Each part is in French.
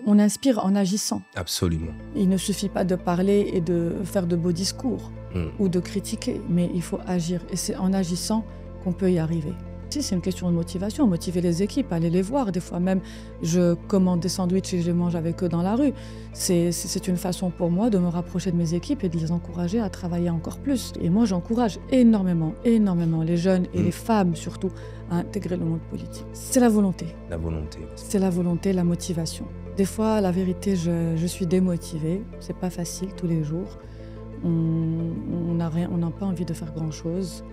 On inspire en agissant. Absolument. Il ne suffit pas de parler et de faire de beaux discours ou de critiquer, mais il faut agir. Et c'est en agissant qu'on peut y arriver. Si c'est une question de motivation, motiver les équipes, aller les voir. Des fois même, je commande des sandwichs et je les mange avec eux dans la rue. C'est une façon pour moi de me rapprocher de mes équipes et de les encourager à travailler encore plus. Et moi, j'encourage énormément les jeunes et les femmes surtout à intégrer le monde politique. C'est la volonté. La volonté. C'est la volonté, la motivation. Des fois, la vérité, je suis démotivée. C'est pas facile tous les jours. On n'a pas envie de faire grand-chose.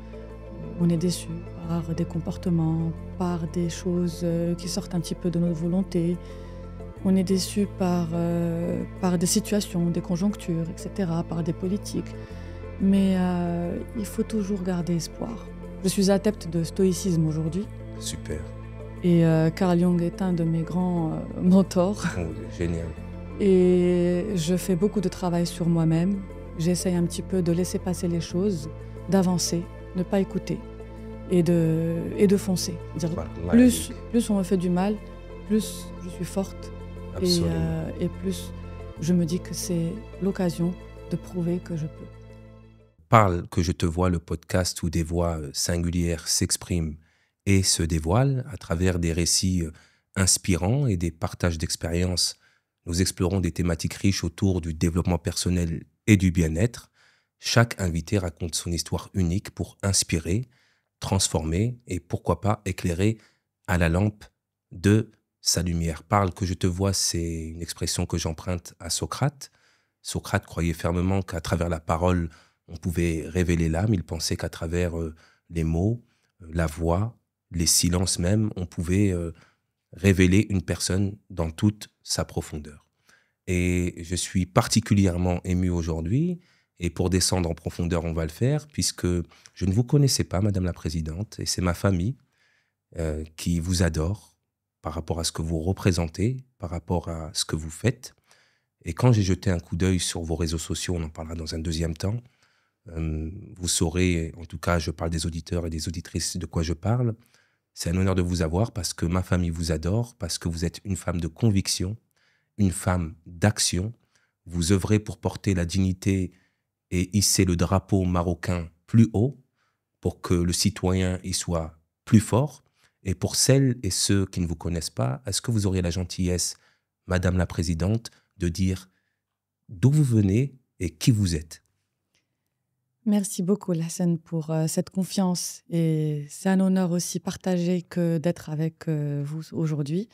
On est déçu par des comportements, par des choses qui sortent un petit peu de notre volonté. On est déçu par des situations, des conjonctures, etc., par des politiques. Mais il faut toujours garder espoir. Je suis adepte de stoïcisme aujourd'hui. Super. Et Carl Jung est un de mes grands mentors. Oh, génial. Et je fais beaucoup de travail sur moi-même. J'essaye un petit peu de laisser passer les choses, d'avancer, ne pas écouter et de foncer. Plus on me fait du mal, plus je suis forte et plus je me dis que c'est l'occasion de prouver que je peux. Parle que je te vois, le podcast où des voix singulières s'expriment et se dévoilent à travers des récits inspirants et des partages d'expériences. Nous explorons des thématiques riches autour du développement personnel et du bien-être. Chaque invité raconte son histoire unique pour inspirer, transformer et pourquoi pas éclairer à la lampe de sa lumière. Parle que je te vois, c'est une expression que j'emprunte à Socrate. Socrate croyait fermement qu'à travers la parole, on pouvait révéler l'âme. Il pensait qu'à travers les mots, la voix, les silences même, on pouvait révéler une personne dans toute sa profondeur. Et je suis particulièrement ému aujourd'hui, et pour descendre en profondeur, on va le faire, puisque je ne vous connaissais pas, Madame la Présidente, et c'est ma famille qui vous adore par rapport à ce que vous représentez, par rapport à ce que vous faites. Et quand j'ai jeté un coup d'œil sur vos réseaux sociaux, on en parlera dans un deuxième temps, vous saurez, en tout cas, je parle des auditeurs et des auditrices de quoi je parle. C'est un honneur de vous avoir parce que ma famille vous adore, parce que vous êtes une femme de conviction, une femme d'action. Vous œuvrez pour porter la dignité et hisser le drapeau marocain plus haut pour que le citoyen y soit plus fort. Et pour celles et ceux qui ne vous connaissent pas, est-ce que vous auriez la gentillesse, Madame la Présidente, de dire d'où vous venez et qui vous êtes? Merci beaucoup, Lassane, pour cette confiance. Et c'est un honneur aussi partagé que d'être avec vous aujourd'hui.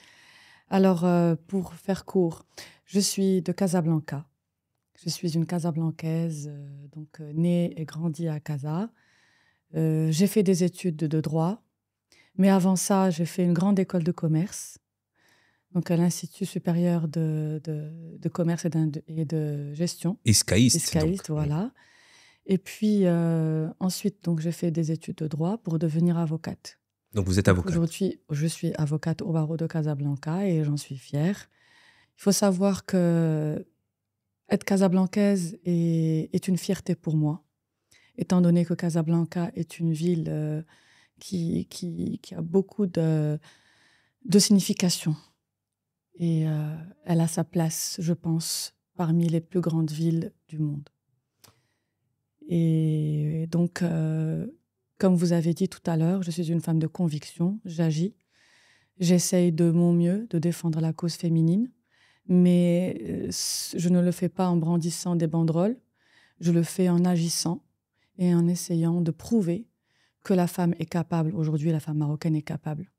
Alors, pour faire court, je suis de Casablanca. Je suis une Casablancaise, née et grandie à Casa. J'ai fait des études de droit, mais avant ça, j'ai fait une grande école de commerce, donc à l'Institut supérieur de commerce et de gestion. Iscaïste. Iscaïste, voilà. Et puis ensuite, donc, j'ai fait des études de droit pour devenir avocate. Donc vous êtes avocate. Aujourd'hui, je suis avocate au barreau de Casablanca et j'en suis fière. Il faut savoir que être casablancaise est une fierté pour moi, étant donné que Casablanca est une ville qui a beaucoup de signification. Et elle a sa place, je pense, parmi les plus grandes villes du monde. Et donc, comme vous avez dit tout à l'heure, je suis une femme de conviction, j'agis. J'essaye de mon mieux de défendre la cause féminine, mais je ne le fais pas en brandissant des banderoles, je le fais en agissant et en essayant de prouver que la femme est capable, aujourd'hui la femme marocaine est capable.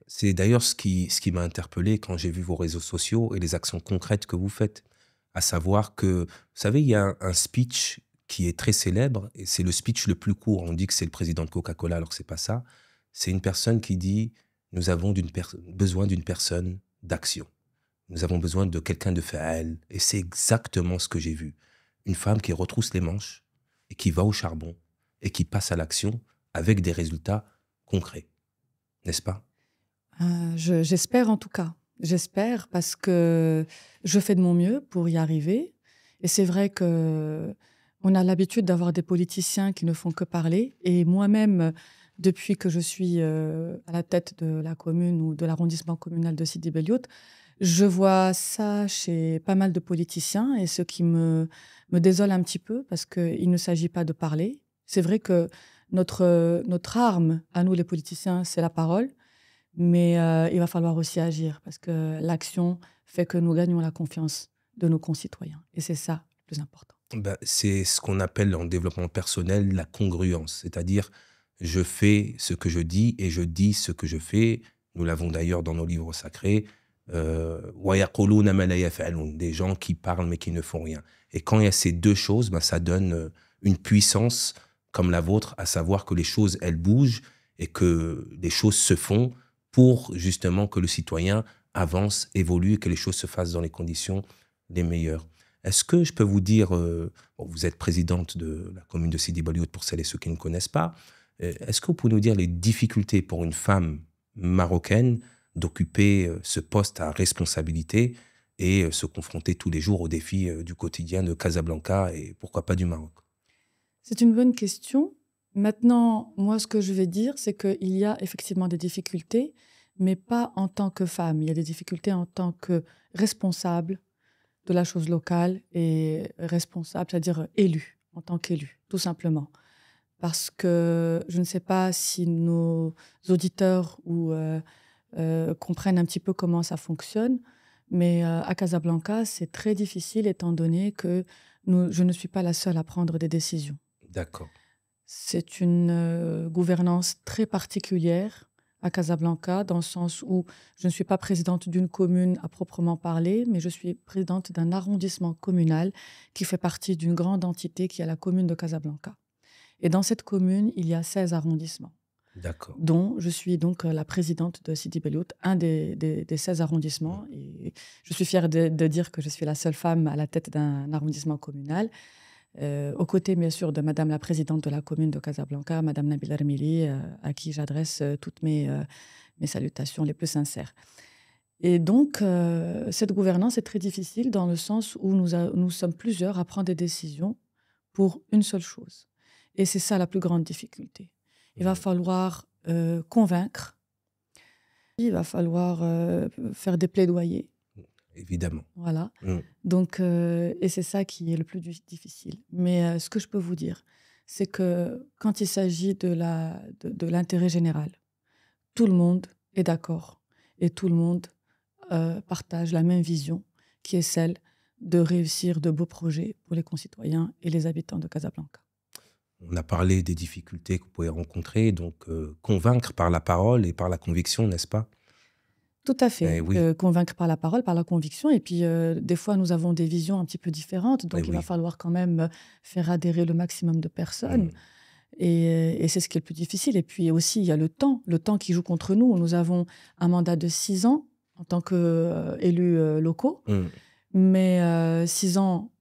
C'est d'ailleurs ce qui m'a interpellé quand j'ai vu vos réseaux sociaux et les actions concrètes que vous faites. À savoir que, vous savez, il y a un speech qui est très célèbre, et c'est le speech le plus court. On dit que c'est le président de Coca-Cola, alors que c'est pas ça. C'est une personne qui dit « Nous avons besoin d'une personne d'action. Nous avons besoin de quelqu'un de fa'al ». Et c'est exactement ce que j'ai vu. Une femme qui retrousse les manches et qui va au charbon et qui passe à l'action avec des résultats concrets. N'est-ce pas? J'espère en tout cas. J'espère parce que je fais de mon mieux pour y arriver. Et c'est vrai que on a l'habitude d'avoir des politiciens qui ne font que parler. Et moi-même, depuis que je suis à la tête de la commune ou de l'arrondissement communal de Sidi Bel Août, Je vois ça chez pas mal de politiciens et ce qui me désole un petit peu parce qu'il ne s'agit pas de parler. C'est vrai que notre arme, à nous les politiciens, c'est la parole, mais il va falloir aussi agir parce que l'action fait que nous gagnons la confiance de nos concitoyens. Et c'est ça le plus important. Ben, c'est ce qu'on appelle en développement personnel la congruence, c'est-à-dire je fais ce que je dis et je dis ce que je fais. Nous l'avons d'ailleurs dans nos livres sacrés. وَيَقُولُونَ مَا لَا يَفْعَلُونَ, des gens qui parlent mais qui ne font rien. Et quand il y a ces deux choses, ben, ça donne une puissance comme la vôtre, à savoir que les choses, elles bougent et que les choses se font pour justement que le citoyen avance, évolue et que les choses se fassent dans les conditions les meilleures. Est-ce que je peux vous dire, bon, vous êtes présidente de la commune de Sidi Boulioud pour celles et ceux qui ne connaissent pas, est-ce que vous pouvez nous dire les difficultés pour une femme marocaine d'occuper ce poste à responsabilité et se confronter tous les jours aux défis du quotidien de Casablanca et pourquoi pas du Maroc? C'est une bonne question. Maintenant, moi, ce que je vais dire, c'est qu'il y a effectivement des difficultés, mais pas en tant que femme. Il y a des difficultés en tant que responsable de la chose locale et responsable, c'est-à-dire élu, en tant qu'élu, tout simplement. Parce que je ne sais pas si nos auditeurs comprennent un petit peu comment ça fonctionne, mais à Casablanca, c'est très difficile étant donné que je ne suis pas la seule à prendre des décisions. D'accord. C'est une gouvernance très particulière à Casablanca, dans le sens où je ne suis pas présidente d'une commune à proprement parler, mais je suis présidente d'un arrondissement communal qui fait partie d'une grande entité qui est la commune de Casablanca. Et dans cette commune, il y a 16 arrondissements, D'accord. dont je suis donc la présidente de Sidi Bellout, un des 16 arrondissements. Et je suis fière de dire que je suis la seule femme à la tête d'un arrondissement communal. Aux côtés, bien sûr, de Madame la présidente de la commune de Casablanca, Madame Nabila Ermili, à qui j'adresse toutes mes salutations les plus sincères. Et donc, cette gouvernance est très difficile dans le sens où nous sommes plusieurs à prendre des décisions pour une seule chose. Et c'est ça la plus grande difficulté. Il va falloir convaincre, il va falloir faire des plaidoyers. Évidemment. Voilà. Donc, et c'est ça qui est le plus difficile. Mais ce que je peux vous dire, c'est que quand il s'agit de l'intérêt général, tout le monde est d'accord et tout le monde partage la même vision, qui est celle de réussir de beaux projets pour les concitoyens et les habitants de Casablanca. On a parlé des difficultés que vous pouvez rencontrer, donc convaincre par la parole et par la conviction, n'est-ce pas? Tout à fait. Oui. Convaincre par la parole, par la conviction. Et puis, des fois, nous avons des visions un petit peu différentes. Donc, il va falloir quand même faire adhérer le maximum de personnes. Et c'est ce qui est le plus difficile. Et puis aussi, il y a le temps qui joue contre nous. Nous avons un mandat de 6 ans en tant qu'élus locaux. Mais 6 ans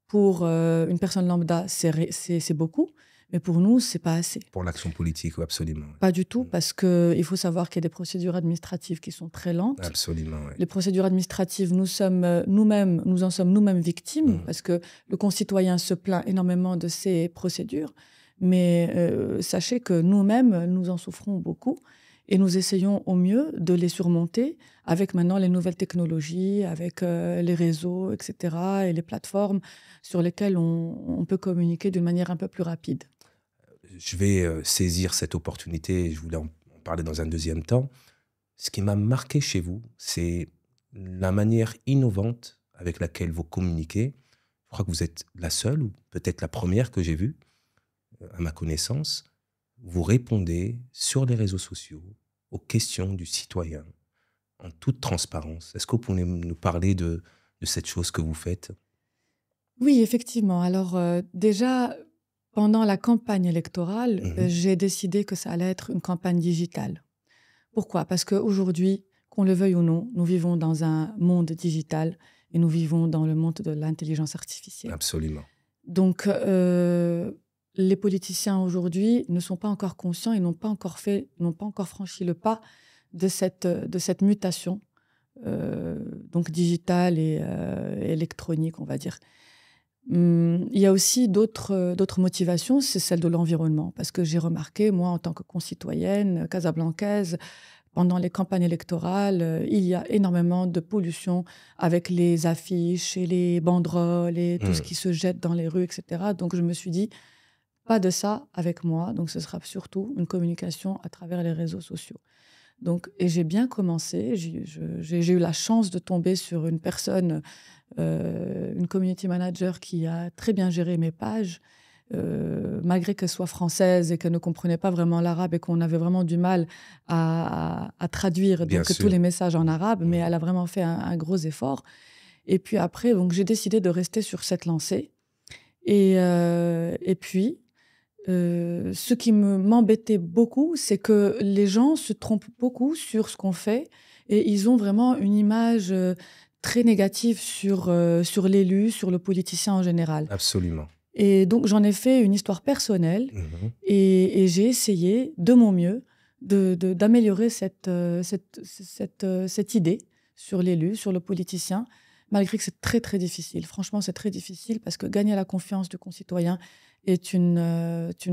pour une personne lambda, c'est beaucoup. Mais pour nous, ce n'est pas assez. Pour l'action politique, oui, absolument. Pas du tout, parce qu'il faut savoir qu'il y a des procédures administratives qui sont très lentes. Absolument, oui. Les procédures administratives, nous en sommes nous-mêmes victimes, parce que le concitoyen se plaint énormément de ces procédures. Mais sachez que nous-mêmes, nous en souffrons beaucoup et nous essayons au mieux de les surmonter avec maintenant les nouvelles technologies, avec les réseaux, etc., et les plateformes sur lesquelles on peut communiquer d'une manière un peu plus rapide. Je vais saisir cette opportunité, je voulais en parler dans un deuxième temps. Ce qui m'a marqué chez vous, c'est la manière innovante avec laquelle vous communiquez. Je crois que vous êtes la seule, ou peut-être la première que j'ai vue, à ma connaissance. Vous répondez sur les réseaux sociaux aux questions du citoyen en toute transparence. Est-ce que vous pouvez nous parler de cette chose que vous faites? Oui, effectivement. Alors déjà, pendant la campagne électorale, j'ai décidé que ça allait être une campagne digitale. Pourquoi? Parce qu'aujourd'hui, qu'on le veuille ou non, nous vivons dans un monde digital et nous vivons dans le monde de l'intelligence artificielle. Absolument. Donc, les politiciens aujourd'hui ne sont pas encore conscients et n'ont pas encore franchi le pas de cette mutation donc digitale et électronique, on va dire. Il y a aussi d'autres motivations, c'est celle de l'environnement. Parce que j'ai remarqué, moi, en tant que concitoyenne casablancaise, pendant les campagnes électorales, il y a énormément de pollution avec les affiches et les banderoles et tout ce qui se jette dans les rues, etc. Donc, je me suis dit, pas de ça avec moi. Donc, ce sera surtout une communication à travers les réseaux sociaux. Donc, et j'ai bien commencé. J'ai eu la chance de tomber sur une personne, une community manager qui a très bien géré mes pages, malgré qu'elle soit française et qu'elle ne comprenait pas vraiment l'arabe et qu'on avait vraiment du mal à traduire Bien donc, tous sûr. les messages en arabe, mais elle a vraiment fait un gros effort. Et puis après, donc, j'ai décidé de rester sur cette lancée. Et puis, ce qui m'embêtait beaucoup, c'est que les gens se trompent beaucoup sur ce qu'on fait et ils ont vraiment une image très négative sur l'élu, sur le politicien en général. Absolument. Et donc, j'en ai fait une histoire personnelle et j'ai essayé de mon mieux d'améliorer cette idée sur l'élu, sur le politicien, malgré que c'est très, très difficile. Franchement, c'est très difficile parce que gagner la confiance du concitoyen est une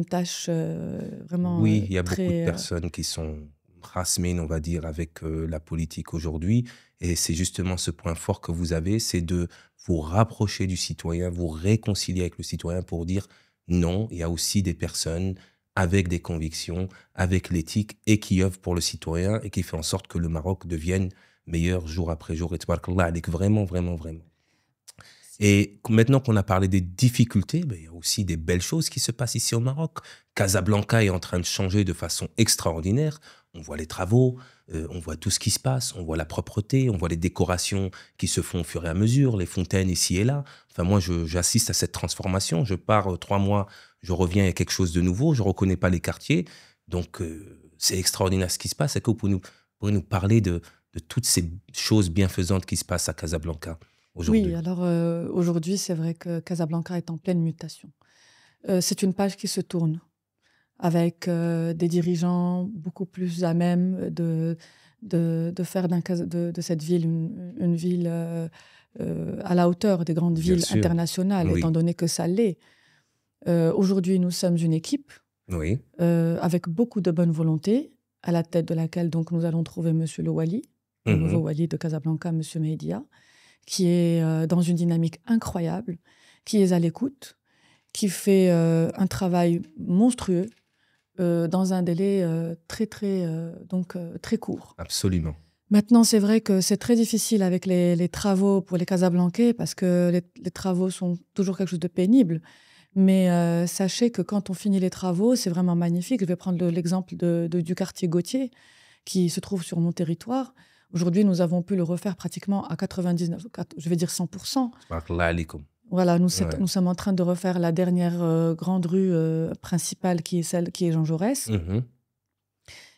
tâche vraiment Oui, il y a beaucoup de très... personnes qui sont rasmines, on va dire, avec la politique aujourd'hui. Et c'est justement ce point fort que vous avez, c'est de vous rapprocher du citoyen, vous réconcilier avec le citoyen pour dire non, il y a aussi des personnes avec des convictions, avec l'éthique et qui œuvrent pour le citoyen et qui fait en sorte que le Maroc devienne meilleur jour après jour. Et tabarakallah alik, vraiment, vraiment, vraiment. Et maintenant qu'on a parlé des difficultés, ben, il y a aussi des belles choses qui se passent ici au Maroc. Casablanca est en train de changer de façon extraordinaire. On voit les travaux, on voit tout ce qui se passe, on voit la propreté, on voit les décorations qui se font au fur et à mesure, les fontaines ici et là. Enfin, moi, j'assiste à cette transformation. Je pars 3 mois, je reviens, il y a quelque chose de nouveau, je ne reconnais pas les quartiers. Donc, c'est extraordinaire ce qui se passe. Est-ce que vous pourrez nous parler de toutes ces choses bienfaisantes qui se passent à Casablanca aujourd'hui? Oui, alors aujourd'hui, c'est vrai que Casablanca est en pleine mutation. C'est une page qui se tourne avec des dirigeants beaucoup plus à même de faire de cette ville une ville à la hauteur des grandes Bien villes sûr, internationales, oui, étant donné que ça l'est. Aujourd'hui, nous sommes une équipe oui. avec beaucoup de bonne volonté, à la tête de laquelle donc, nous allons trouver M. Le Wali, le nouveau Mhm. Wali de Casablanca, M. Mehdia, qui est dans une dynamique incroyable, qui est à l'écoute, qui fait un travail monstrueux dans un délai très court. Absolument. Maintenant, c'est vrai que c'est très difficile avec les travaux pour les Casablancais parce que les travaux sont toujours quelque chose de pénible. Mais sachez que quand on finit les travaux, c'est vraiment magnifique. Je vais prendre l'exemple du quartier Gauthier qui se trouve sur mon territoire. Aujourd'hui, nous avons pu le refaire pratiquement à 99, je vais dire 100%. Tabarakallah alaikum. Voilà, nous Ouais. sommes en train de refaire la dernière grande rue principale qui est celle qui est Jean Jaurès. Mhm.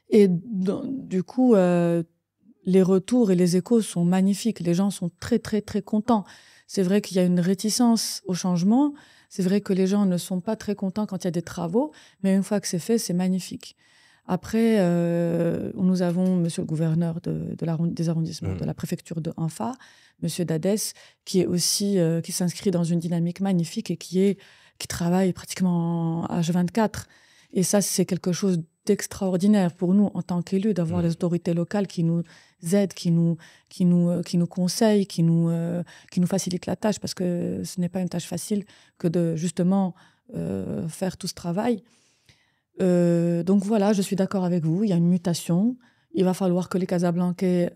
Et du coup, les retours et les échos sont magnifiques. Les gens sont très, très, très contents. C'est vrai qu'il y a une réticence au changement. C'est vrai que les gens ne sont pas très contents quand il y a des travaux. Mais une fois que c'est fait, c'est magnifique. Après, nous avons monsieur le gouverneur des arrondissements de la préfecture de Anfa, monsieur Dadès, qui est aussi qui s'inscrit dans une dynamique magnifique et qui travaille pratiquement H24. Et ça, c'est quelque chose d'extraordinaire pour nous en tant qu'élus, d'avoir les autorités locales qui nous aident, qui nous conseillent, qui nous facilitent la tâche, parce que ce n'est pas une tâche facile que de justement faire tout ce travail. Donc voilà, je suis d'accord avec vous, il y a une mutation. Il va falloir que les Casablancais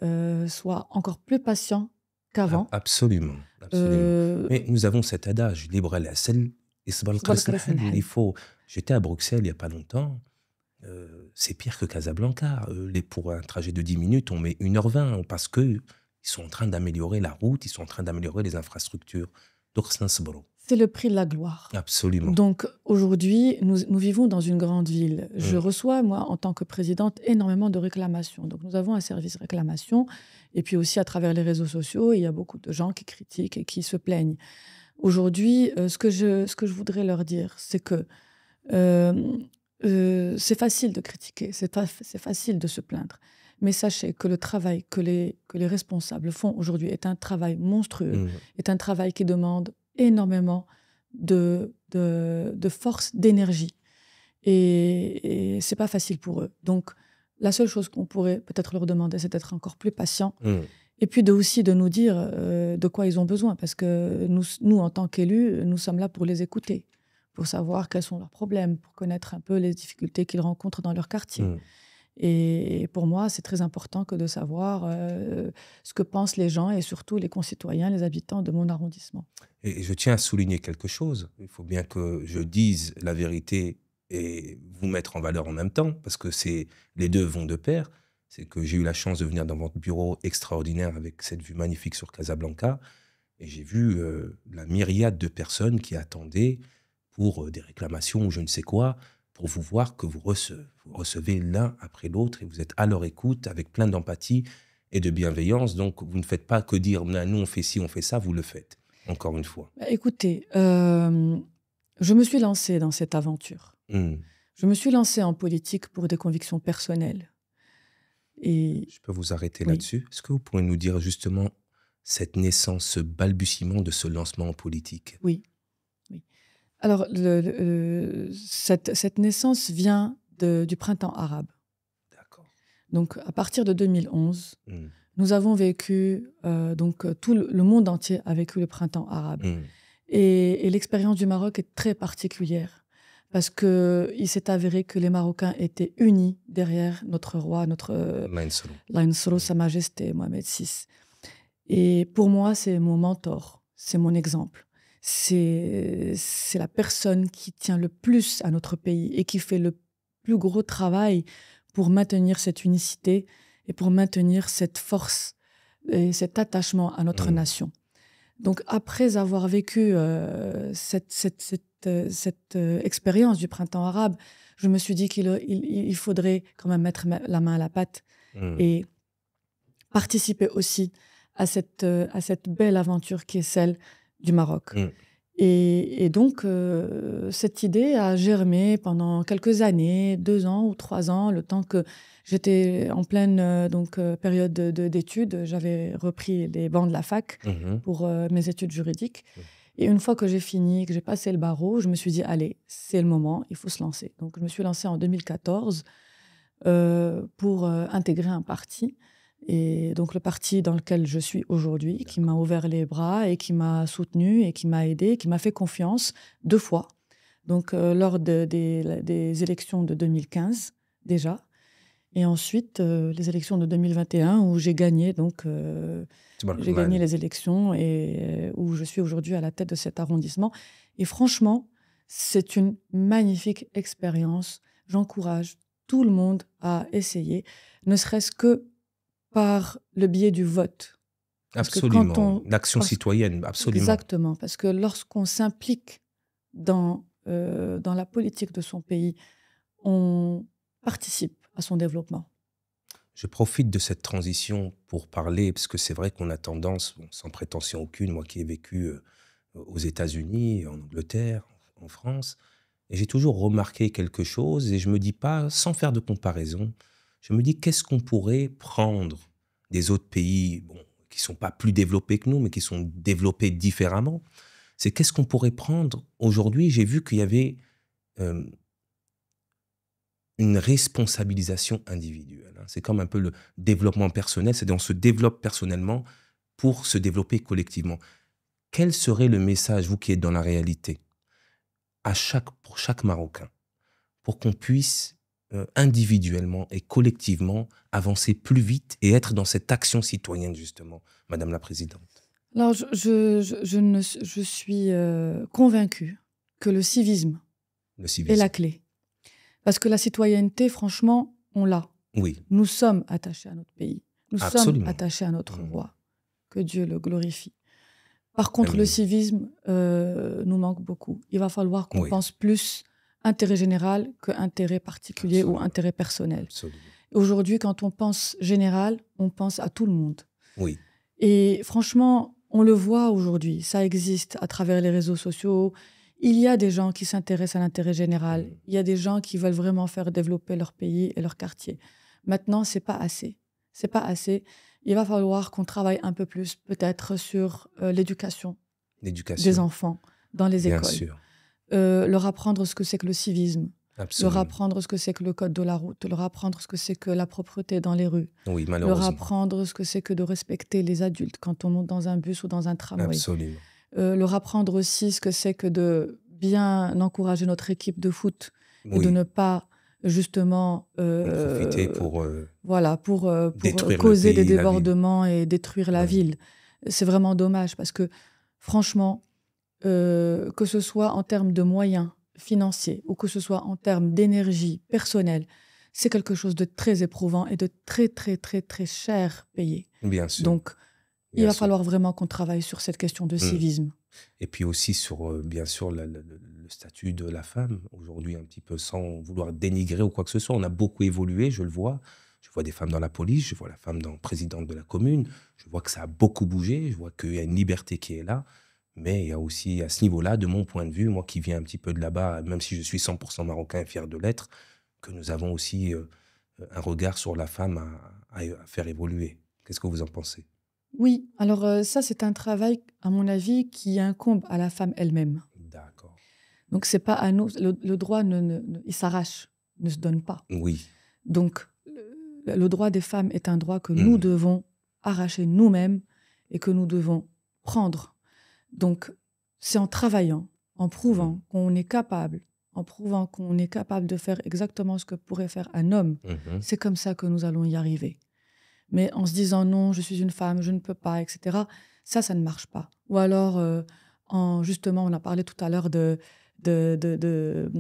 soient encore plus patients qu'avant. Absolument, absolument. Mais nous avons cet adage, libre à la selle, il faut. J'étais à Bruxelles il n'y a pas longtemps. C'est pire que Casablanca. Pour un trajet de 10 minutes, on met 1h20 parce qu'ils sont en train d'améliorer la route, ils sont en train d'améliorer les infrastructures. Donc, c'est le prix de la gloire. Absolument. Donc aujourd'hui, nous vivons dans une grande ville. Je reçois, moi, en tant que présidente, énormément de réclamations. Donc nous avons un service réclamation. Et puis aussi, à travers les réseaux sociaux, il y a beaucoup de gens qui critiquent et qui se plaignent. Aujourd'hui, ce que je voudrais leur dire, c'est que c'est facile de critiquer, c'est facile de se plaindre. Mais sachez que le travail que les responsables font aujourd'hui est un travail monstrueux, est un travail qui demande énormément de force, d'énergie. Et c'est pas facile pour eux. Donc, la seule chose qu'on pourrait peut-être leur demander, c'est d'être encore plus patient. Mm. Et puis aussi de nous dire de quoi ils ont besoin. Parce que nous, en tant qu'élus, nous sommes là pour les écouter, pour savoir quels sont leurs problèmes, pour connaître un peu les difficultés qu'ils rencontrent dans leur quartier. Mm. Et pour moi, c'est très important que de savoir ce que pensent les gens et surtout les concitoyens, les habitants de mon arrondissement. Et je tiens à souligner quelque chose. Il faut bien que je dise la vérité et vous mettre en valeur en même temps, parce que les deux vont de pair. C'est que j'ai eu la chance de venir dans votre bureau extraordinaire avec cette vue magnifique sur Casablanca. Et j'ai vu la myriade de personnes qui attendaient pour des réclamations ou je ne sais quoi, pour vous voir que vous recevez l'un après l'autre et vous êtes à leur écoute avec plein d'empathie et de bienveillance. Donc, vous ne faites pas que dire, nous, on fait ci, on fait ça, vous le faites, encore une fois. Écoutez, je me suis lancée dans cette aventure. Je me suis lancée en politique pour des convictions personnelles. Et je peux vous arrêter oui. là-dessus. Est-ce que vous pourriez nous dire justement cette naissance, ce balbutiement de ce lancement en politique? Oui. Alors, cette naissance vient du printemps arabe. D'accord. Donc, à partir de 2011, nous avons vécu, tout le monde entier a vécu le printemps arabe. Et l'expérience du Maroc est très particulière parce qu'il s'est avéré que les Marocains étaient unis derrière notre roi, Laïnsoro, Sa Majesté Mohamed VI. Et pour moi, c'est mon mentor, c'est mon exemple. C'est la personne qui tient le plus à notre pays et qui fait le plus gros travail pour maintenir cette unicité et pour maintenir cette force et cet attachement à notre nation. Donc, après avoir vécu cette expérience du printemps arabe, je me suis dit qu'il faudrait quand même mettre la main à la pâte et participer aussi à cette belle aventure qui est celle du Maroc. Et donc, cette idée a germé pendant quelques années, 2 ans ou 3 ans, le temps que j'étais en pleine période d'études. J'avais repris les bancs de la fac pour mes études juridiques. Et une fois que j'ai fini, que j'ai passé le barreau, je me suis dit, allez, c'est le moment, il faut se lancer. Donc, je me suis lancée en 2014 pour intégrer un parti. Et donc, le parti dans lequel je suis aujourd'hui, qui m'a ouvert les bras et qui m'a soutenue et qui m'a aidée, qui m'a fait confiance 2 fois. Donc, lors des élections de 2015, déjà. Et ensuite, les élections de 2021, où j'ai gagné, j'ai gagné les élections et où je suis aujourd'hui à la tête de cet arrondissement. Et franchement, c'est une magnifique expérience. J'encourage tout le monde à essayer, ne serait-ce que par le biais du vote. Absolument, l'action citoyenne, absolument. Exactement, parce que lorsqu'on s'implique dans la politique de son pays, on participe à son développement. Je profite de cette transition pour parler, parce que c'est vrai qu'on a tendance, sans prétention aucune, moi qui ai vécu aux États-Unis, en Angleterre, en France, et j'ai toujours remarqué quelque chose, et je me dis pas, sans faire de comparaison, je me dis qu'est-ce qu'on pourrait prendre des autres pays, qui sont pas plus développés que nous, mais qui sont développés différemment. C'est qu'est-ce qu'on pourrait prendre aujourd'hui. J'ai vu qu'il y avait une responsabilisation individuelle. C'est comme un peu le développement personnel, c'est-à-dire on se développe personnellement pour se développer collectivement. Quel serait le message, vous qui êtes dans la réalité, pour chaque Marocain, pour qu'on puisse individuellement et collectivement avancer plus vite et être dans cette action citoyenne, justement, Madame la Présidente? Alors, je suis convaincue que le civisme est la clé. Parce que la citoyenneté, franchement, on l'a. Oui. Nous sommes attachés à notre pays. Nous Absolument. sommes attachés à notre roi. Que Dieu le glorifie. Par contre, le civisme nous manque beaucoup. Il va falloir qu'on pense plus intérêt général que intérêt particulier ou intérêt personnel. Absolument. Aujourd'hui, quand on pense général, on pense à tout le monde. Oui. Et franchement, on le voit aujourd'hui. Ça existe à travers les réseaux sociaux. Il y a des gens qui s'intéressent à l'intérêt général. Il y a des gens qui veulent vraiment faire développer leur pays et leur quartier. Maintenant, c'est pas assez. C'est pas assez. Il va falloir qu'on travaille un peu plus, peut-être, sur l'éducation des enfants dans les écoles. Bien sûr. Leur apprendre ce que c'est que le civisme, leur Absolument. apprendre ce que c'est que le code de la route, leur apprendre ce que c'est que la propreté dans les rues, Oui, leur malheureusement. apprendre ce que c'est que de respecter les adultes quand on monte dans un bus ou dans un tramway, Absolument. leur apprendre aussi ce que c'est que de bien encourager notre équipe de foot et de Oui, ne pas justement, en profiter pour voilà, pour détruire le causer des pays, la ville. débordements et détruire la Oui, ville. C'est vraiment dommage parce que franchement, que ce soit en termes de moyens financiers ou que ce soit en termes d'énergie personnelle, c'est quelque chose de très éprouvant et de très, très, très, très cher payé. bien sûr, Donc, il bien va sûr. falloir vraiment qu'on travaille sur cette question de Mm. civisme. Et puis aussi sur, bien sûr, le statut de la femme, aujourd'hui, un petit peu sans vouloir dénigrer ou quoi que ce soit. On a beaucoup évolué, je le vois. Je vois des femmes dans la police, je vois la femme présidente de la commune. Je vois que ça a beaucoup bougé, je vois qu'il y a une liberté qui est là. Mais il y a aussi, à ce niveau-là, de mon point de vue, moi qui viens un petit peu de là-bas, même si je suis 100% marocain et fier de l'être, que nous avons aussi un regard sur la femme à faire évoluer. Qu'est-ce que vous en pensez? Oui, alors ça, c'est un travail, à mon avis, qui incombe à la femme elle-même. D'accord. Donc, c'est pas à nous, le droit, il s'arrache, ne se donne pas. Oui. Donc, le droit des femmes est un droit que nous Mhm. devons arracher nous-mêmes et que nous devons prendre. Donc, c'est en travaillant, en Mhm. prouvant qu'on est capable, en prouvant qu'on est capable de faire exactement ce que pourrait faire un homme. Mhm. C'est comme ça que nous allons y arriver. Mais en se disant non, je suis une femme, je ne peux pas, etc., ça ne marche pas. Ou alors, justement, on a parlé tout à l'heure de, de, de,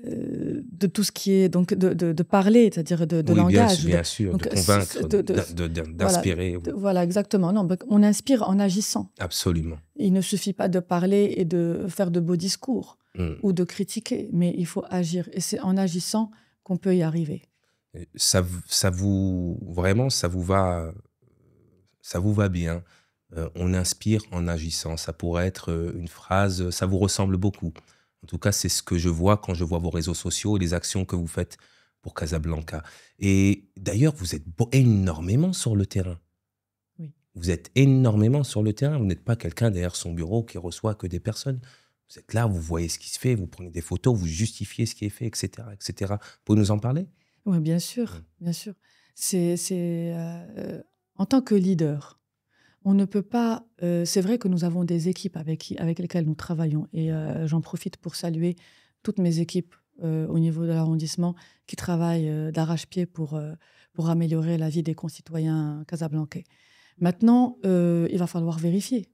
de tout ce qui est donc de parler, c'est-à-dire de Oui, langage. bien sûr, de Donc, convaincre, voilà, d'inspirer, oui, voilà, exactement. Non, donc, on inspire en agissant. absolument. Il ne suffit pas de parler et de faire de beaux discours Mm. ou de critiquer, mais il faut agir. Et c'est en agissant qu'on peut y arriver. Et vraiment, ça vous va bien. On inspire en agissant. Ça pourrait être une phrase, ça vous ressemble beaucoup. En tout cas, c'est ce que je vois quand je vois vos réseaux sociaux et les actions que vous faites pour Casablanca. Et d'ailleurs, vous êtes énormément sur le terrain. Oui. Vous êtes énormément sur le terrain. Vous n'êtes pas quelqu'un derrière son bureau qui reçoit que des personnes. Vous êtes là, vous voyez ce qui se fait, vous prenez des photos, vous justifiez ce qui est fait, etc., etc. Vous pouvez nous en parler? Oui, bien Mm. sûr, bien sûr. En tant que leader, on ne peut pas. C'est vrai que nous avons des équipes avec lesquelles nous travaillons, et j'en profite pour saluer toutes mes équipes au niveau de l'arrondissement qui travaillent d'arrache-pied pour améliorer la vie des concitoyens casablancais. Maintenant, il va falloir vérifier.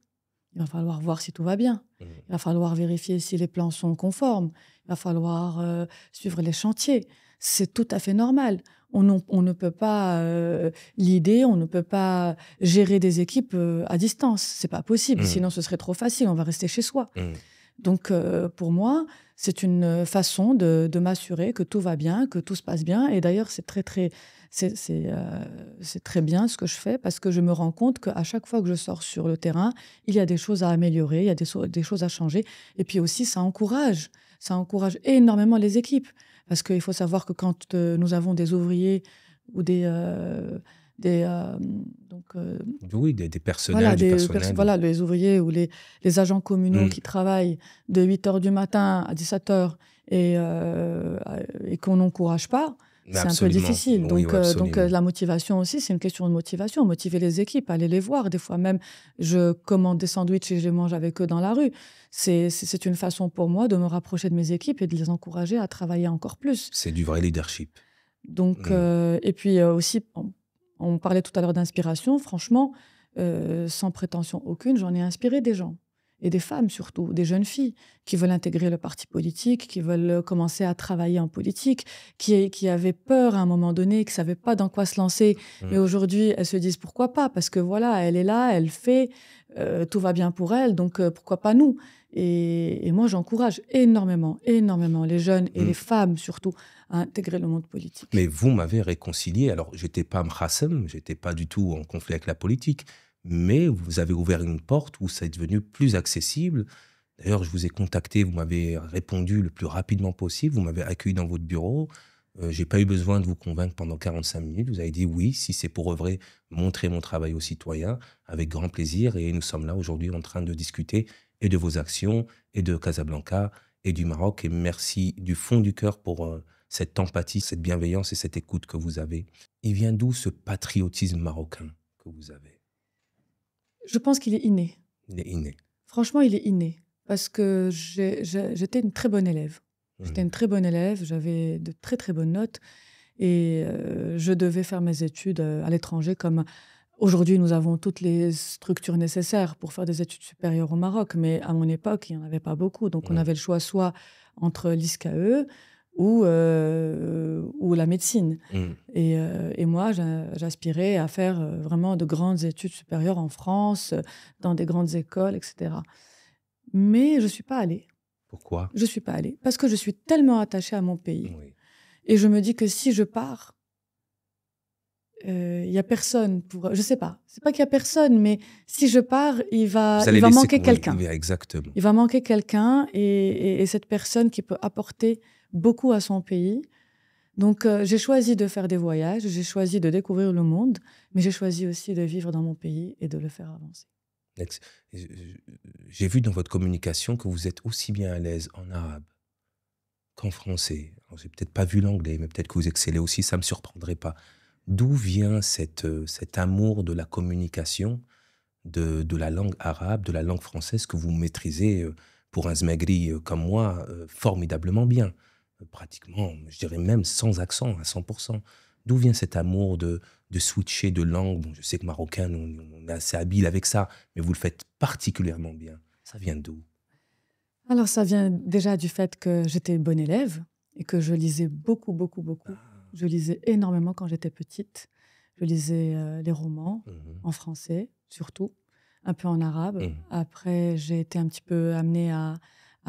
Il va falloir voir si tout va bien. Mm. Il va falloir vérifier si les plans sont conformes. Il va falloir suivre les chantiers. C'est tout à fait normal. On ne peut pas leader, on ne peut pas gérer des équipes à distance. C'est pas possible. Mm. Sinon, ce serait trop facile. On va rester chez soi. Mm. Donc, pour moi, c'est une façon de m'assurer que tout va bien, que tout se passe bien. Et d'ailleurs, c'est très bien ce que je fais parce que je me rends compte qu'à chaque fois que je sors sur le terrain, il y a des choses à améliorer, il y a des choses à changer. Et puis aussi, ça encourage énormément les équipes. Parce qu'il faut savoir que quand nous avons des ouvriers ou des, donc, Oui, des personnels, du personnel. voilà, les ouvriers ou les agents communaux Mm. qui travaillent de 8 heures du matin à 17 heures et qu'on n'encourage pas, Mais c'est un peu absolument. difficile. Oui, oui, Donc, absolument. la motivation aussi, c'est une question de motivation. Motiver les équipes, aller les voir. Des fois même, je commande des sandwichs et je les mange avec eux dans la rue. C'est une façon pour moi de me rapprocher de mes équipes et de les encourager à travailler encore plus. C'est du vrai leadership. Donc, Mm. et puis aussi, on parlait tout à l'heure d'inspiration. Franchement, sans prétention aucune, j'en ai inspiré des gens. Et des femmes surtout, des jeunes filles qui veulent intégrer le parti politique, qui veulent commencer à travailler en politique, qui avaient peur à un moment donné, qui ne savaient pas dans quoi se lancer. Mm. Mais aujourd'hui, elles se disent pourquoi pas, parce que voilà, elle est là, elle fait, tout va bien pour elle, donc pourquoi pas nous. Et moi, j'encourage énormément, énormément les jeunes et Mm. les femmes surtout à intégrer le monde politique. Mais vous m'avez réconcilié. Alors, j'étais pas mrassem, j'étais pas du tout en conflit avec la politique, mais vous avez ouvert une porte où ça est devenu plus accessible. D'ailleurs, je vous ai contacté, vous m'avez répondu le plus rapidement possible, vous m'avez accueilli dans votre bureau. J'ai pas eu besoin de vous convaincre pendant 45 minutes. Vous avez dit oui, si c'est pour œuvrer, montrer mon travail aux citoyens, avec grand plaisir. Et nous sommes là aujourd'hui en train de discuter et de vos actions, et de Casablanca, et du Maroc. Et merci du fond du cœur pour cette empathie, cette bienveillance et cette écoute que vous avez. Il vient d'où ce patriotisme marocain que vous avez? Je pense qu'il est inné. Il est inné. Franchement, il est inné. Parce que j'étais une très bonne élève. J'étais une très bonne élève, j'avais de très très bonnes notes et je devais faire mes études à l'étranger comme aujourd'hui nous avons toutes les structures nécessaires pour faire des études supérieures au Maroc, mais à mon époque il n'y en avait pas beaucoup, donc on avait le choix soit entre l'ISCAE ou la médecine. Et moi j'aspirais à faire vraiment de grandes études supérieures en France, dans des grandes écoles, etc. Mais je ne suis pas allée. Pourquoi? Je ne suis pas allée parce que je suis tellement attachée à mon pays. Oui. Et je me dis que si je pars, il n'y a personne pour... Je ne sais pas. Ce n'est pas qu'il n'y a personne, mais si je pars, il va manquer quelqu'un. Oui, exactement. Il va manquer quelqu'un et cette personne qui peut apporter beaucoup à son pays. Donc, j'ai choisi de faire des voyages, j'ai choisi de découvrir le monde, mais j'ai choisi aussi de vivre dans mon pays et de le faire avancer. J'ai vu dans votre communication que vous êtes aussi bien à l'aise en arabe qu'en français. Alors, j'ai peut-être pas vu l'anglais, mais peut-être que vous excellez aussi, ça me surprendrait pas. D'où vient cet amour de la communication, de la langue arabe, de la langue française que vous maîtrisez, pour un Zmagri comme moi, formidablement bien? Pratiquement, je dirais même sans accent, à 100%. D'où vient cet amour de switcher de langue? Bon, je sais que Marocain, on est assez habile avec ça, mais vous le faites particulièrement bien. Ça vient d'où? Alors, ça vient déjà du fait que j'étais bonne élève et que je lisais beaucoup, beaucoup, beaucoup. Je lisais énormément quand j'étais petite. Je lisais les romans en français, surtout, un peu en arabe. Après, j'ai été un petit peu amenée à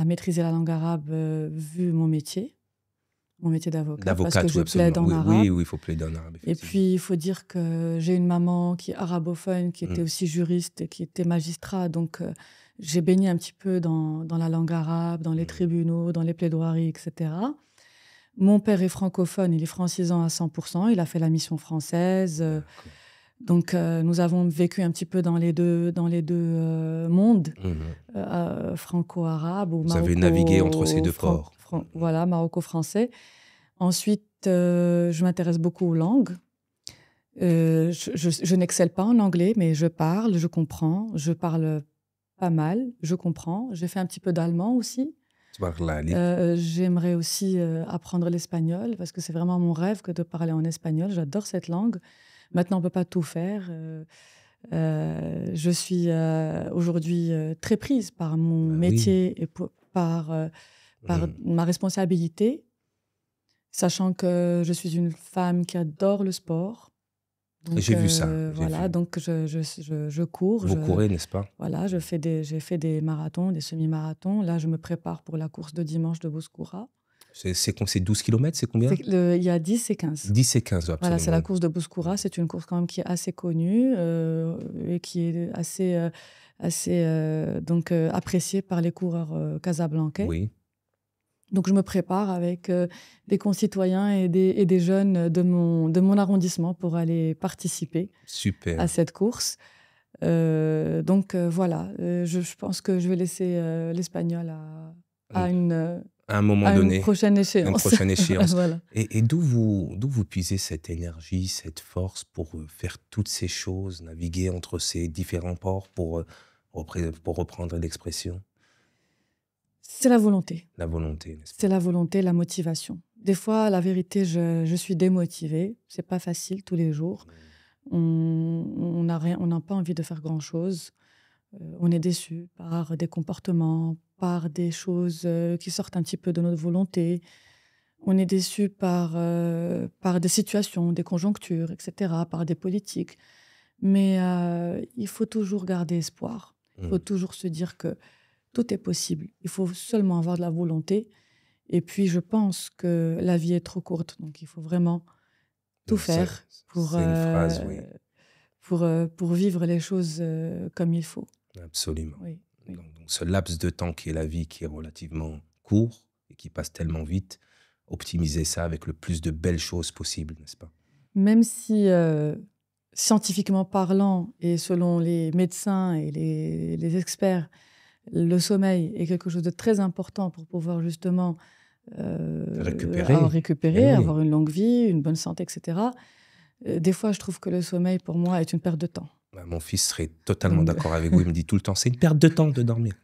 maîtriser la langue arabe vu mon métier d'avocat, parce que je plaide en arabe. Oui, il faut plaider en arabe. Et puis, il faut dire que j'ai une maman qui est arabophone, qui était aussi juriste et qui était magistrat. Donc, j'ai baigné un petit peu dans la langue arabe, dans les tribunaux, dans les plaidoiries, etc. Mon père est francophone, il est francisant à 100%. Il a fait la mission française. Donc, nous avons vécu un petit peu dans les deux mondes, franco-arabe ou Vous avez navigué entre ces deux ports. Voilà, maroco-français. Ensuite, je m'intéresse beaucoup aux langues. Je n'excelle pas en anglais, mais je parle, je comprends. Je parle pas mal, je comprends. J'ai fait un petit peu d'allemand aussi. J'aimerais aussi apprendre l'espagnol parce que c'est vraiment mon rêve que de parler en espagnol. J'adore cette langue. Maintenant, on ne peut pas tout faire. Je suis aujourd'hui très prise par mon métier et par ma responsabilité, sachant que je suis une femme qui adore le sport. J'ai vu ça. Voilà, donc je cours. Vous courez, n'est-ce pas? Voilà, j'ai fait des marathons, des semi-marathons. Là, je me prépare pour la course de dimanche de Bouskoura. C'est 12 km, c'est combien? Il y a 10 et 15. 10 et 15, absolument. Voilà, c'est la course de Bouskoura. C'est une course quand même qui est assez connue et qui est assez appréciée par les coureurs casablancais. Oui. Donc, je me prépare avec des concitoyens et des jeunes de mon arrondissement pour aller participer à cette course. Donc, voilà, je pense que je vais laisser l'espagnol à un moment donné, une prochaine échéance. Voilà. Et d'où vous puisez cette énergie, cette force pour faire toutes ces choses, naviguer entre ces différents ports, pour reprendre l'expression? C'est la volonté. La volonté, n'est-ce pas? C'est la volonté, la motivation. Des fois, la vérité, je suis démotivée. C'est pas facile tous les jours. On n'a pas envie de faire grand-chose. On est déçu par des comportements, par des choses qui sortent un petit peu de notre volonté. On est déçu par des situations, des conjonctures, etc., par des politiques. Mais il faut toujours garder espoir. Il faut toujours se dire que tout est possible. Il faut seulement avoir de la volonté. Et puis, je pense que la vie est trop courte. Donc, il faut vraiment tout faire pour vivre les choses comme il faut. Absolument. Oui. Donc, ce laps de temps qui est la vie, qui est relativement court et qui passe tellement vite, optimiser ça avec le plus de belles choses possibles, n'est-ce pas? Même si, scientifiquement parlant, et selon les médecins et les experts, le sommeil est quelque chose de très important pour pouvoir justement récupérer, Oui. avoir une longue vie, une bonne santé, etc. Des fois, je trouve que le sommeil, pour moi, est une perte de temps. Bah, mon fils serait totalement Donc, d'accord avec vous. Il me dit tout le temps, c'est une perte de temps de dormir.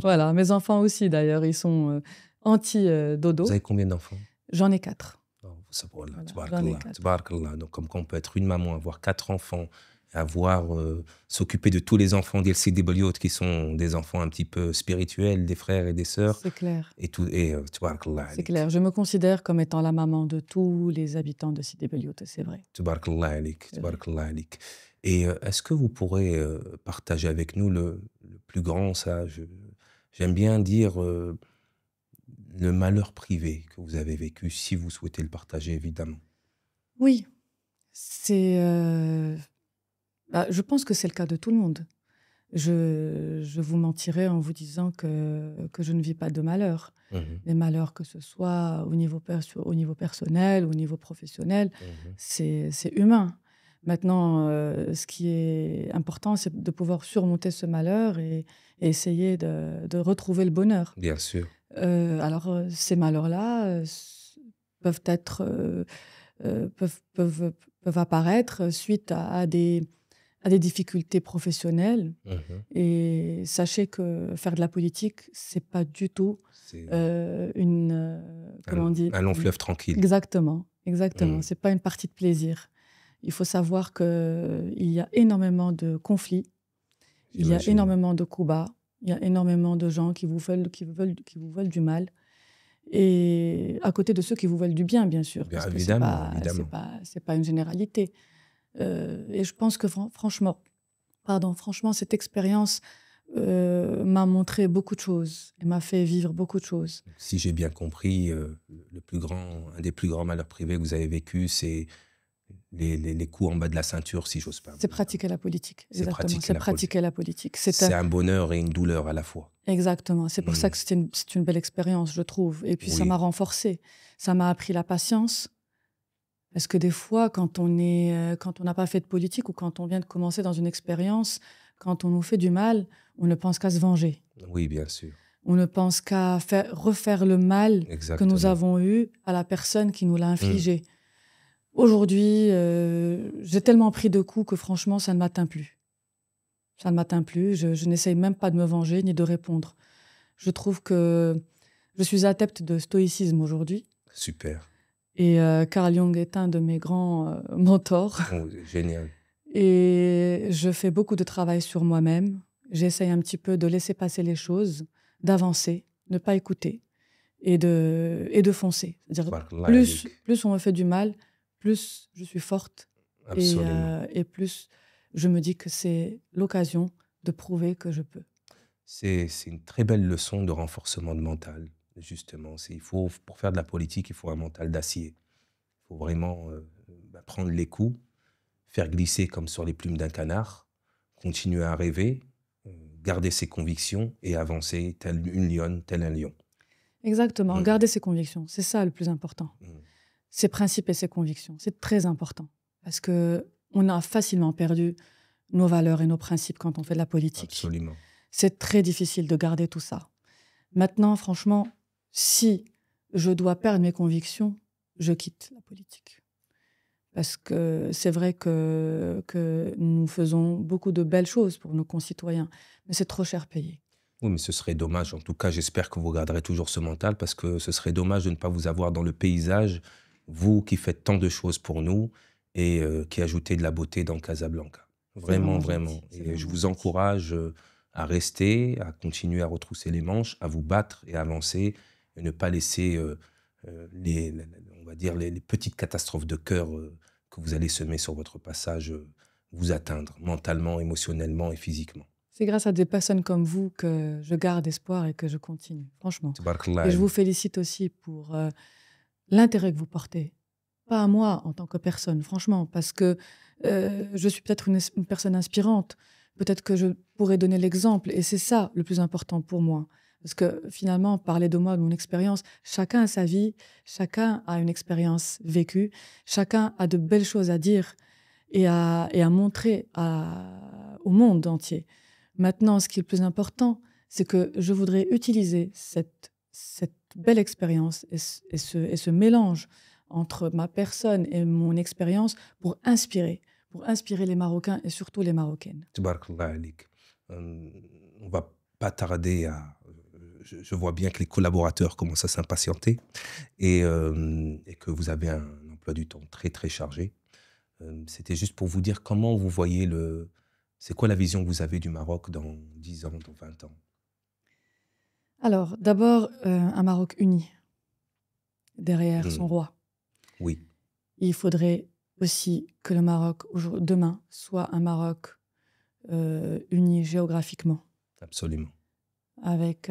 voilà, mes enfants aussi, d'ailleurs, ils sont Vous anti-dodo. avez combien d'enfants? J'en ai 4. Oh, ça, voilà, Voilà, j'en ai tabarakallah, 4. tabarakallah. Donc, comme quoi on peut être une maman, avoir 4 enfants, s'occuper de tous les enfants d'Elsie Deboliout qui sont des enfants un petit peu spirituels, des frères et des sœurs, C'est clair. et tout, tabarakallah C'est alik. clair. Je me considère comme étant la maman de tous les habitants de Sidi Beliout, c'est vrai. Tabarakallah alik, C'est vrai. tabarakallah alik. Et est-ce que vous pourrez partager avec nous le plus grand, j'aime bien dire le malheur privé que vous avez vécu, si vous souhaitez le partager, évidemment. Oui, c'est. Je pense que c'est le cas de tout le monde. Je vous mentirais en vous disant que je ne vis pas de malheur. Mhm, Les malheurs, que ce soit au niveau personnel, au niveau professionnel, mhm. c'est humain. Maintenant, ce qui est important, c'est de pouvoir surmonter ce malheur et essayer de retrouver le bonheur. Bien sûr. Ces malheurs-là peuvent être, peuvent apparaître suite à des difficultés professionnelles. Mhm. Et sachez que faire de la politique, c'est pas du tout C'est comment on dit? un long fleuve tranquille. Exactement, exactement. Mm. C'est pas une partie de plaisir. Il faut savoir qu'il y a énormément de conflits, il y a J'imagine. énormément de coups bas, il y a énormément de gens qui vous veulent du mal. Et à côté de ceux qui vous veulent du bien, bien sûr, Bien parce que évidemment, évidemment. c'est pas une généralité. Et je pense que franchement, cette expérience m'a montré beaucoup de choses et m'a fait vivre beaucoup de choses. Si j'ai bien compris, un des plus grands malheurs privés que vous avez vécu, c'est les coups en bas de la ceinture, si j'ose pas. C'est pratiquer la politique, C'est exactement. pratiquer C'est la pratiquer la politique. C'est un bonheur et une douleur à la fois. Exactement. C'est pour ça Mm. que c'est une belle expérience, je trouve. Et puis ça Oui. m'a renforcée. Ça m'a appris la patience. Parce que des fois, quand on n'a pas fait de politique ou quand on vient de commencer dans une expérience, quand on nous fait du mal, on ne pense qu'à se venger. Oui, bien sûr. On ne pense qu'à refaire le mal que Exactement. nous avons eu à la personne qui nous l'a Mm. infligé. Aujourd'hui, j'ai tellement pris de coups que franchement, ça ne m'atteint plus. Ça ne m'atteint plus. Je n'essaye même pas de me venger ni de répondre. Je trouve que je suis adepte de stoïcisme aujourd'hui. Super. Et Carl Jung est un de mes grands mentors. Oh, génial. Et je fais beaucoup de travail sur moi-même. J'essaye un petit peu de laisser passer les choses, d'avancer, ne pas écouter et de foncer. C'est-à-dire, Tabarakallah plus alik. on me fait du mal, plus je suis forte Absolument. et plus je me dis que c'est l'occasion de prouver que je peux. C'est une très belle leçon de renforcement de mental, justement. Pour faire de la politique, il faut un mental d'acier. Il faut vraiment prendre les coups, faire glisser comme sur les plumes d'un canard, continuer à rêver, garder ses convictions et avancer telle une lionne, tel un lion. Exactement, Mm. garder ses convictions, c'est ça le plus important. Mm. Ses principes et ses convictions, c'est très important. Parce qu'on a facilement perdu nos valeurs et nos principes quand on fait de la politique. Absolument. C'est très difficile de garder tout ça. Maintenant, franchement, si je dois perdre mes convictions, je quitte la politique. Parce que c'est vrai que nous faisons beaucoup de belles choses pour nos concitoyens, mais c'est trop cher payé. Oui, mais ce serait dommage. En tout cas, j'espère que vous garderez toujours ce mental parce que ce serait dommage de ne pas vous avoir dans le paysage, vous qui faites tant de choses pour nous et qui ajoutez de la beauté dans Casablanca. C'est Vraiment, vraiment vraiment. gentil, c'est Et je vraiment vous gentil. encourage à rester, à continuer à retrousser les manches, à vous battre et à avancer et ne pas laisser on va dire les petites catastrophes de cœur que vous allez semer sur votre passage vous atteindre mentalement, émotionnellement et physiquement. C'est grâce à des personnes comme vous que je garde espoir et que je continue, franchement. Tabarakallah Et je vous alik. félicite aussi pour l'intérêt que vous portez. Pas à moi en tant que personne, franchement, parce que je suis peut-être une personne inspirante. Peut-être que je pourrais donner l'exemple. Et c'est ça le plus important pour moi. Parce que finalement, parler de moi, de mon expérience, chacun a sa vie, chacun a une expérience vécue, chacun a de belles choses à dire et à montrer au monde entier. Maintenant, ce qui est le plus important, c'est que je voudrais utiliser cette belle expérience et ce mélange entre ma personne et mon expérience pour inspirer les Marocains et surtout les Marocaines. Tabarakallah alik. On va pas tarder à. Je vois bien que les collaborateurs commencent à s'impatienter et que vous avez un emploi du temps très très chargé. C'était juste pour vous dire comment vous voyez le. C'est quoi la vision que vous avez du Maroc dans 10 ans, dans 20 ans? Alors, d'abord, un Maroc uni derrière Hmm, son roi. Oui, Il faudrait aussi que le Maroc, demain, soit un Maroc uni géographiquement, absolument. avec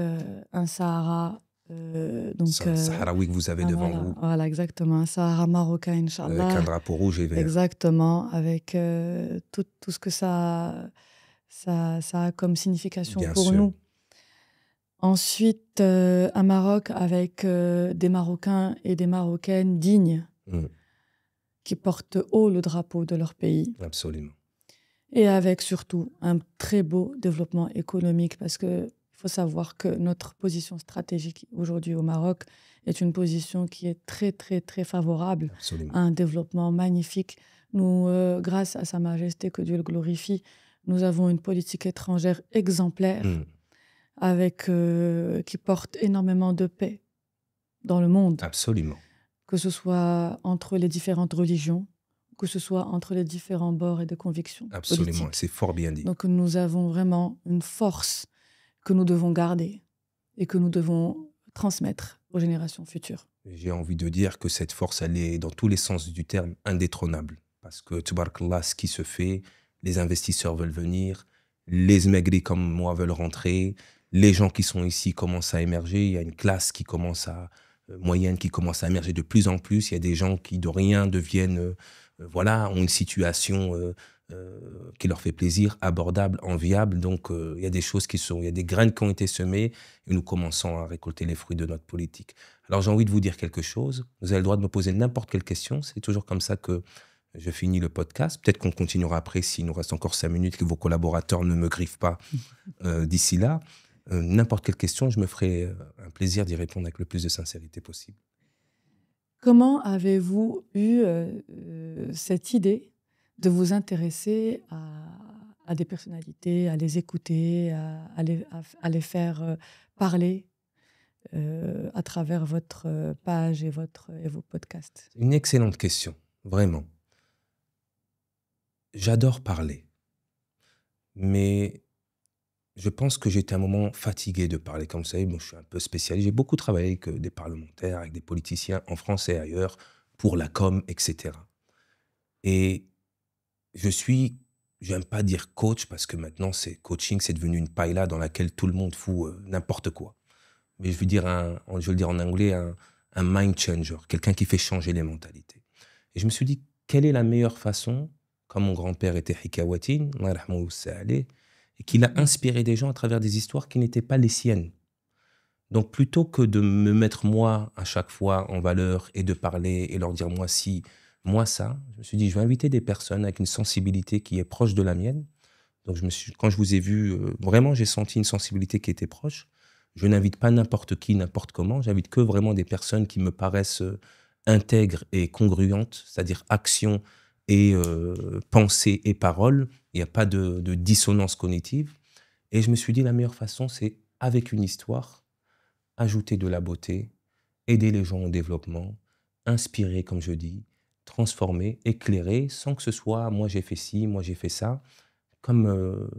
un Sahara, Sahraoui que vous avez devant voilà, vous, voilà, exactement, un Sahara marocain, avec un Inch'Allah, drapeau rouge et vert. exactement, avec tout ce que ça a comme signification Bien pour sûr. nous. Ensuite, un Maroc avec des Marocains et des Marocaines dignes, Hmm, qui portent haut le drapeau de leur pays. absolument. Et avec surtout un très beau développement économique, parce qu'il faut savoir que notre position stratégique aujourd'hui au Maroc est une position qui est très, très, très favorable Absolument. à un développement magnifique. Nous, grâce à Sa Majesté, que Dieu le glorifie, nous avons une politique étrangère exemplaire Hmm, qui porte énormément de paix dans le monde, absolument. que ce soit entre les différentes religions, que ce soit entre les différents bords et de convictions Absolument. politiques. C'est fort bien dit. Donc nous avons vraiment une force que nous devons garder et que nous devons transmettre aux générations futures. J'ai envie de dire que cette force, elle est, dans tous les sens du terme, indétrônable. Parce que, tabarakallah, ce qui se fait, les investisseurs veulent venir, les maigris comme moi veulent rentrer, les gens qui sont ici commencent à émerger, il y a une classe qui commence à, moyenne qui commence à émerger de plus en plus, il y a des gens qui de rien deviennent, voilà, ont une situation qui leur fait plaisir, abordable, enviable. Donc, il y a des choses il y a des graines qui ont été semées et nous commençons à récolter les fruits de notre politique. Alors j'ai envie de vous dire quelque chose. Vous avez le droit de me poser n'importe quelle question. C'est toujours comme ça que je finis le podcast. Peut-être qu'on continuera après s'il nous reste encore 5 minutes, que vos collaborateurs ne me griffent pas d'ici là. N'importe quelle question, je me ferai un plaisir d'y répondre avec le plus de sincérité possible. Comment avez-vous eu cette idée de vous intéresser à des personnalités, à les écouter, à les faire parler à travers votre page et vos podcasts? Une excellente question, vraiment. J'adore parler, mais je pense que j'étais à un moment fatigué de parler. Comme vous savez, bon, je suis un peu spécialiste. J'ai beaucoup travaillé avec des parlementaires, avec des politiciens en France et ailleurs, pour la com, etc. Et je suis, j'aime pas dire coach parce que maintenant, coaching, c'est devenu une paella dans laquelle tout le monde fout n'importe quoi. Mais je veux dire, je veux le dire en anglais, un mind changer, quelqu'un qui fait changer les mentalités. Et je me suis dit, quelle est la meilleure façon, comme mon grand-père était Hikawatin, Allah yarhamou sa'aleh, et qu'il a inspiré des gens à travers des histoires qui n'étaient pas les siennes. Donc plutôt que de me mettre moi à chaque fois en valeur et de parler et leur dire moi si, moi ça, je me suis dit je vais inviter des personnes avec une sensibilité qui est proche de la mienne. Donc quand je vous ai vu, vraiment j'ai senti une sensibilité qui était proche. Je n'invite pas n'importe qui, n'importe comment. J'invite que vraiment des personnes qui me paraissent intègres et congruentes, c'est-à-dire action et pensée et parole. Il n'y a pas de dissonance cognitive. Et je me suis dit la meilleure façon, c'est avec une histoire, ajouter de la beauté, aider les gens au développement, inspirer, comme je dis, transformer, éclairer, sans que ce soit moi j'ai fait ci, moi j'ai fait ça. Comme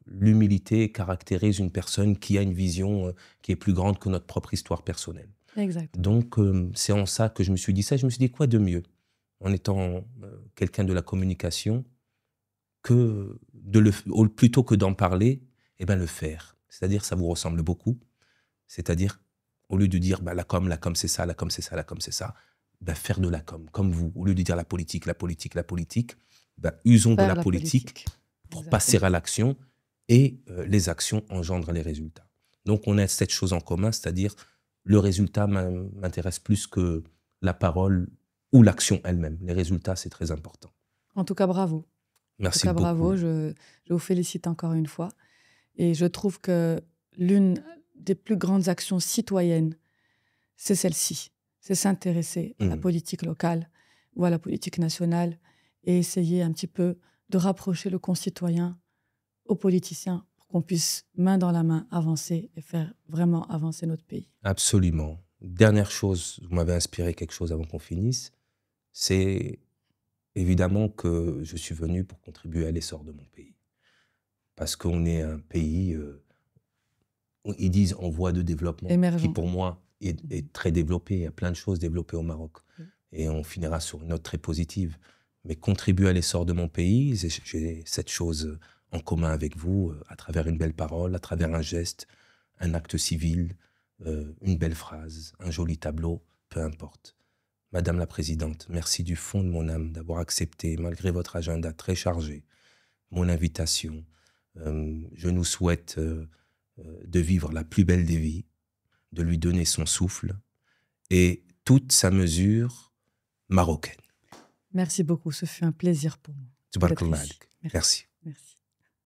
l'humilité caractérise une personne qui a une vision qui est plus grande que notre propre histoire personnelle. Exactement. Donc, c'est en ça que je me suis dit ça. Je me suis dit, quoi de mieux, en étant quelqu'un de la communication, que plutôt que d'en parler, eh ben, le faire. C'est-à-dire, ça vous ressemble beaucoup. C'est-à-dire, au lieu de dire, bah, la com, c'est ça, la com, c'est ça, la com, c'est ça, bah, faire de la com, comme vous. Au lieu de dire la politique, bah, usons de Faire la la politique politique. pour passer Exactement. à l'action et les actions engendrent les résultats. Donc, on a cette chose en commun, c'est-à-dire le résultat m'intéresse plus que la parole ou l'action elle-même. Les résultats, c'est très important. En tout cas, bravo. En tout Merci cas, bravo. beaucoup. Je vous félicite encore une fois. Et je trouve que l'une des plus grandes actions citoyennes, c'est celle-ci. C'est s'intéresser à la politique locale ou à la politique nationale et essayer un petit peu de rapprocher le concitoyen aux politiciens pour qu'on puisse, main dans la main, avancer et faire vraiment avancer notre pays. Absolument. Dernière chose, vous m'avez inspiré quelque chose avant qu'on finisse, c'est évidemment que je suis venu pour contribuer à l'essor de mon pays. Parce qu'on est un pays, ils disent en voie de développement, Émergent. qui pour moi est très développé. Il y a plein de choses développées au Maroc. Et on finira sur une note très positive. Mais contribuer à l'essor de mon pays, j'ai cette chose en commun avec vous, à travers une belle parole, à travers un geste, un acte civil, une belle phrase, un joli tableau, peu importe. Madame la Présidente, merci du fond de mon âme d'avoir accepté, malgré votre agenda très chargé, mon invitation. Je nous souhaite de vivre la plus belle des vies, de lui donner son souffle et toute sa mesure marocaine. Merci beaucoup, ce fut un plaisir pour moi. Tabarakallah alik. Merci. Merci.